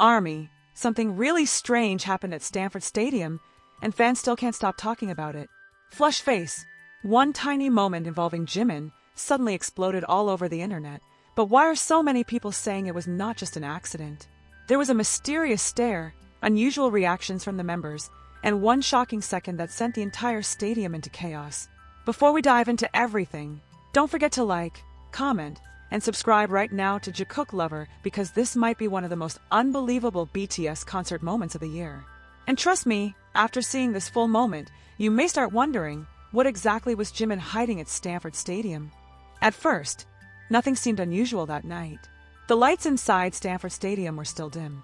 Army, something really strange happened at Stanford Stadium, and fans still can't stop talking about it. Flush face. One tiny moment involving Jimin suddenly exploded all over the internet. But why are so many people saying it was not just an accident? There was a mysterious stare, unusual reactions from the members, and one shocking second that sent the entire stadium into chaos. Before we dive into everything, don't forget to like, comment, and subscribe right now to JIKOOK Lover because this might be one of the most unbelievable BTS concert moments of the year. And trust me, after seeing this full moment, you may start wondering, what exactly was Jimin hiding at Stanford Stadium? At first, nothing seemed unusual that night. The lights inside Stanford Stadium were still dim.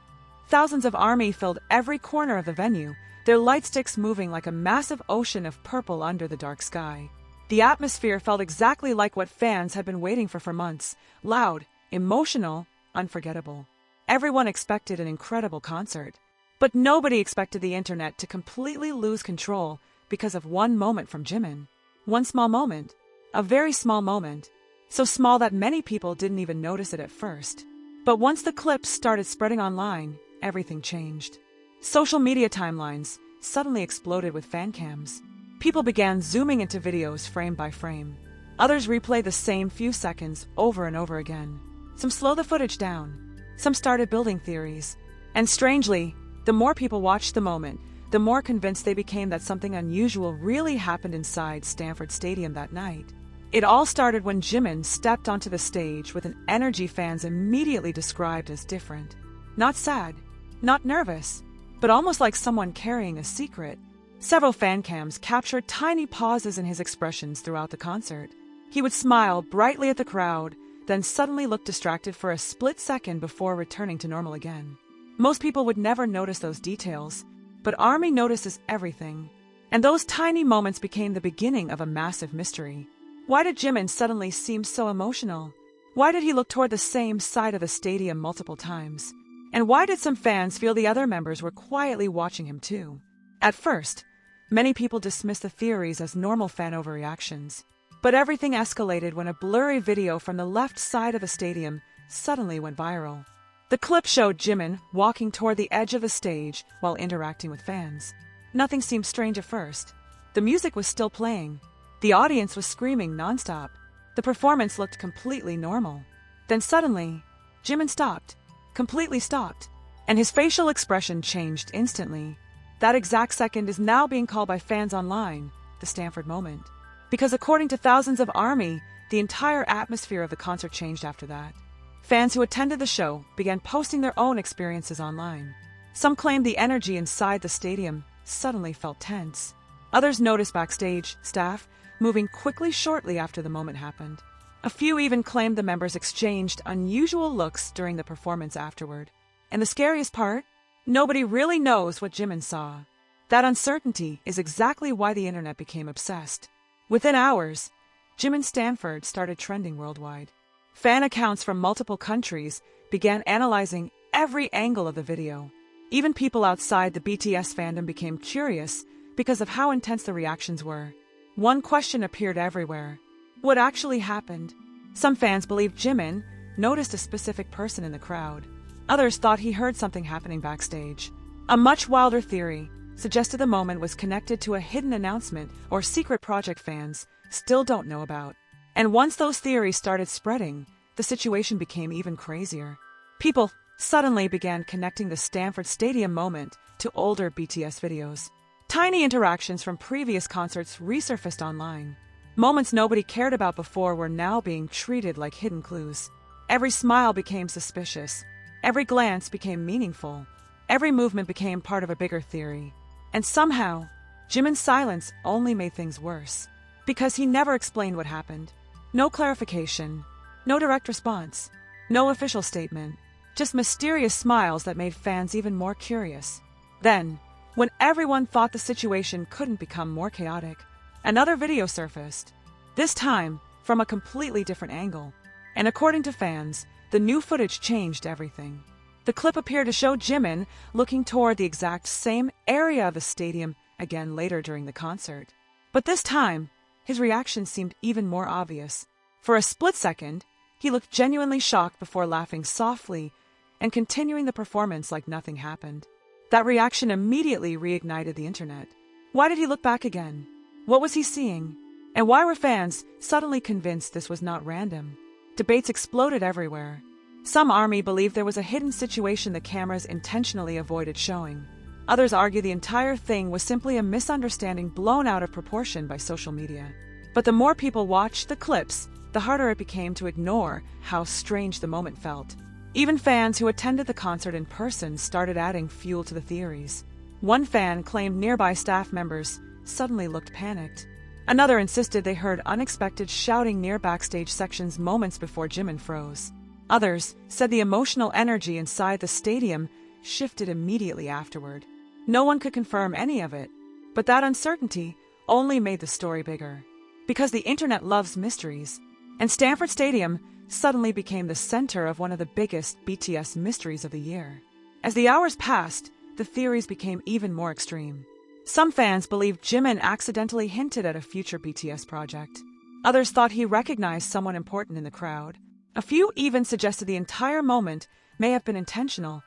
Thousands of ARMY filled every corner of the venue, their light sticks moving like a massive ocean of purple under the dark sky. The atmosphere felt exactly like what fans had been waiting for months. Loud, emotional, unforgettable. Everyone expected an incredible concert. But nobody expected the internet to completely lose control because of one moment from Jimin. One small moment. A very small moment. So small that many people didn't even notice it at first. But once the clips started spreading online, everything changed. Social media timelines suddenly exploded with fan cams. People began zooming into videos frame by frame. Others replayed the same few seconds over and over again. Some slowed the footage down. Some started building theories. And strangely, the more people watched the moment, the more convinced they became that something unusual really happened inside Stanford Stadium that night. It all started when Jimin stepped onto the stage with an energy fans immediately described as different. Not sad, not nervous, but almost like someone carrying a secret. Several fan cams captured tiny pauses in his expressions throughout the concert. He would smile brightly at the crowd, then suddenly look distracted for a split second before returning to normal again. Most people would never notice those details, but ARMY notices everything. And those tiny moments became the beginning of a massive mystery. Why did Jimin suddenly seem so emotional? Why did he look toward the same side of the stadium multiple times? And why did some fans feel the other members were quietly watching him too? At first, many people dismissed the theories as normal fan overreactions. But everything escalated when a blurry video from the left side of the stadium suddenly went viral. The clip showed Jimin walking toward the edge of the stage while interacting with fans. Nothing seemed strange at first. The music was still playing. The audience was screaming nonstop. The performance looked completely normal. Then suddenly, Jimin stopped. Completely stopped. And his facial expression changed instantly. That exact second is now being called by fans online the Stanford moment. Because according to thousands of ARMY, the entire atmosphere of the concert changed after that. Fans who attended the show began posting their own experiences online. Some claimed the energy inside the stadium suddenly felt tense. Others noticed backstage staff moving quickly shortly after the moment happened. A few even claimed the members exchanged unusual looks during the performance afterward. And the scariest part? Nobody really knows what Jimin saw. That uncertainty is exactly why the internet became obsessed. Within hours, Jimin Stanford started trending worldwide. Fan accounts from multiple countries began analyzing every angle of the video. Even people outside the BTS fandom became curious because of how intense the reactions were. One question appeared everywhere. What actually happened? Some fans believed Jimin noticed a specific person in the crowd. Others thought he heard something happening backstage. A much wilder theory suggested the moment was connected to a hidden announcement or secret project fans still don't know about. And once those theories started spreading, the situation became even crazier. People suddenly began connecting the Stanford Stadium moment to older BTS videos. Tiny interactions from previous concerts resurfaced online. Moments nobody cared about before were now being treated like hidden clues. Every smile became suspicious. Every glance became meaningful. Every movement became part of a bigger theory. And somehow, Jimin's silence only made things worse. Because he never explained what happened. No clarification. No direct response. No official statement. Just mysterious smiles that made fans even more curious. Then, when everyone thought the situation couldn't become more chaotic, another video surfaced. This time, from a completely different angle. And according to fans, the new footage changed everything. The clip appeared to show Jimin looking toward the exact same area of the stadium again later during the concert. But this time, his reaction seemed even more obvious. For a split second, he looked genuinely shocked before laughing softly and continuing the performance like nothing happened. That reaction immediately reignited the internet. Why did he look back again? What was he seeing? And why were fans suddenly convinced this was not random? Debates exploded everywhere. Some army believed there was a hidden situation the cameras intentionally avoided showing. Others argue the entire thing was simply a misunderstanding blown out of proportion by social media. But the more people watched the clips, the harder it became to ignore how strange the moment felt. Even fans who attended the concert in person started adding fuel to the theories. One fan claimed nearby staff members suddenly looked panicked. Another insisted they heard unexpected shouting near backstage sections moments before Jimin froze. Others said the emotional energy inside the stadium shifted immediately afterward. No one could confirm any of it, but that uncertainty only made the story bigger. Because the internet loves mysteries, and Stanford Stadium suddenly became the center of one of the biggest BTS mysteries of the year. As the hours passed, the theories became even more extreme. Some fans believed Jimin accidentally hinted at a future BTS project. Others thought he recognized someone important in the crowd. A few even suggested the entire moment may have been intentional,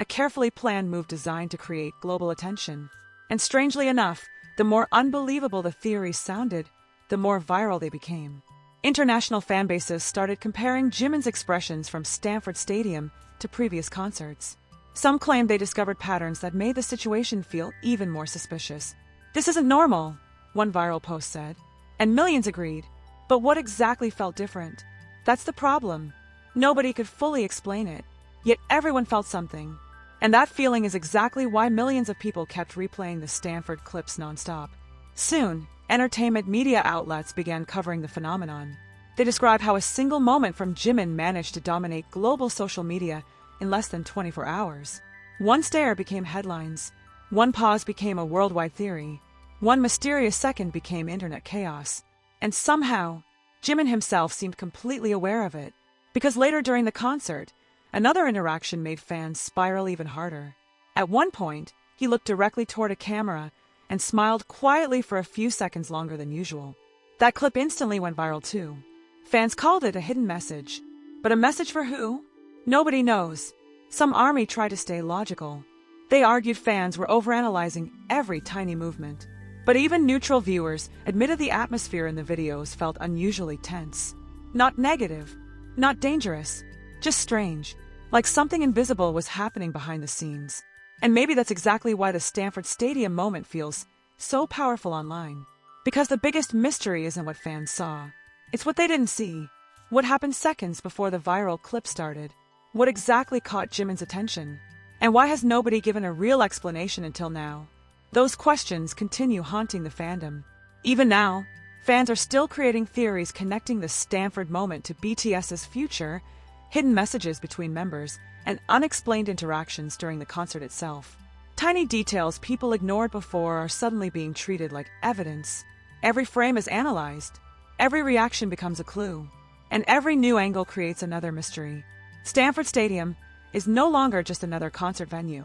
a carefully planned move designed to create global attention. And strangely enough, the more unbelievable the theories sounded, the more viral they became. International fanbases started comparing Jimin's expressions from Stanford Stadium to previous concerts. Some claimed they discovered patterns that made the situation feel even more suspicious. "This isn't normal," one viral post said, and millions agreed. But what exactly felt different? That's the problem. Nobody could fully explain it, yet everyone felt something. And that feeling is exactly why millions of people kept replaying the Stanford clips nonstop. Soon, entertainment media outlets began covering the phenomenon. They describe how a single moment from Jimin managed to dominate global social media in less than 24 hours. One stare became headlines. One pause became a worldwide theory. One mysterious second became internet chaos. And somehow, Jimin himself seemed completely aware of it. Because later during the concert, another interaction made fans spiral even harder. At one point, he looked directly toward a camera and smiled quietly for a few seconds longer than usual. That clip instantly went viral too. Fans called it a hidden message. But a message for who? Nobody knows. Some army tried to stay logical. They argued fans were overanalyzing every tiny movement. But even neutral viewers admitted the atmosphere in the videos felt unusually tense. Not negative, not dangerous, just strange, like something invisible was happening behind the scenes. And maybe that's exactly why the Stanford Stadium moment feels so powerful online. Because the biggest mystery isn't what fans saw. It's what they didn't see. What happened seconds before the viral clip started. What exactly caught Jimin's attention? And why has nobody given a real explanation until now? Those questions continue haunting the fandom. Even now, fans are still creating theories connecting the Stanford moment to BTS's future, hidden messages between members, and unexplained interactions during the concert itself. Tiny details people ignored before are suddenly being treated like evidence. Every frame is analyzed. Every reaction becomes a clue. And every new angle creates another mystery. Stanford Stadium is no longer just another concert venue.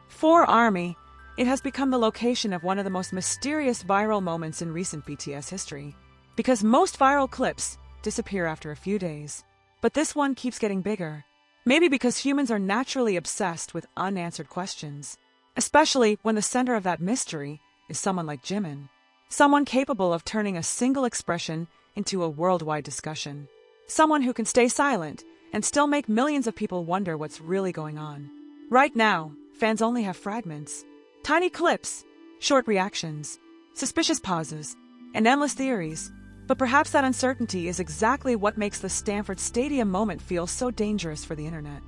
For ARMY, it has become the location of one of the most mysterious viral moments in recent BTS history. Because most viral clips disappear after a few days. But this one keeps getting bigger. Maybe because humans are naturally obsessed with unanswered questions. Especially when the center of that mystery is someone like Jimin. Someone capable of turning a single expression into a worldwide discussion. Someone who can stay silent and still make millions of people wonder what's really going on. Right now, fans only have fragments. Tiny clips, short reactions, suspicious pauses, and endless theories. But perhaps that uncertainty is exactly what makes the Stanford Stadium moment feel so dangerous for the internet.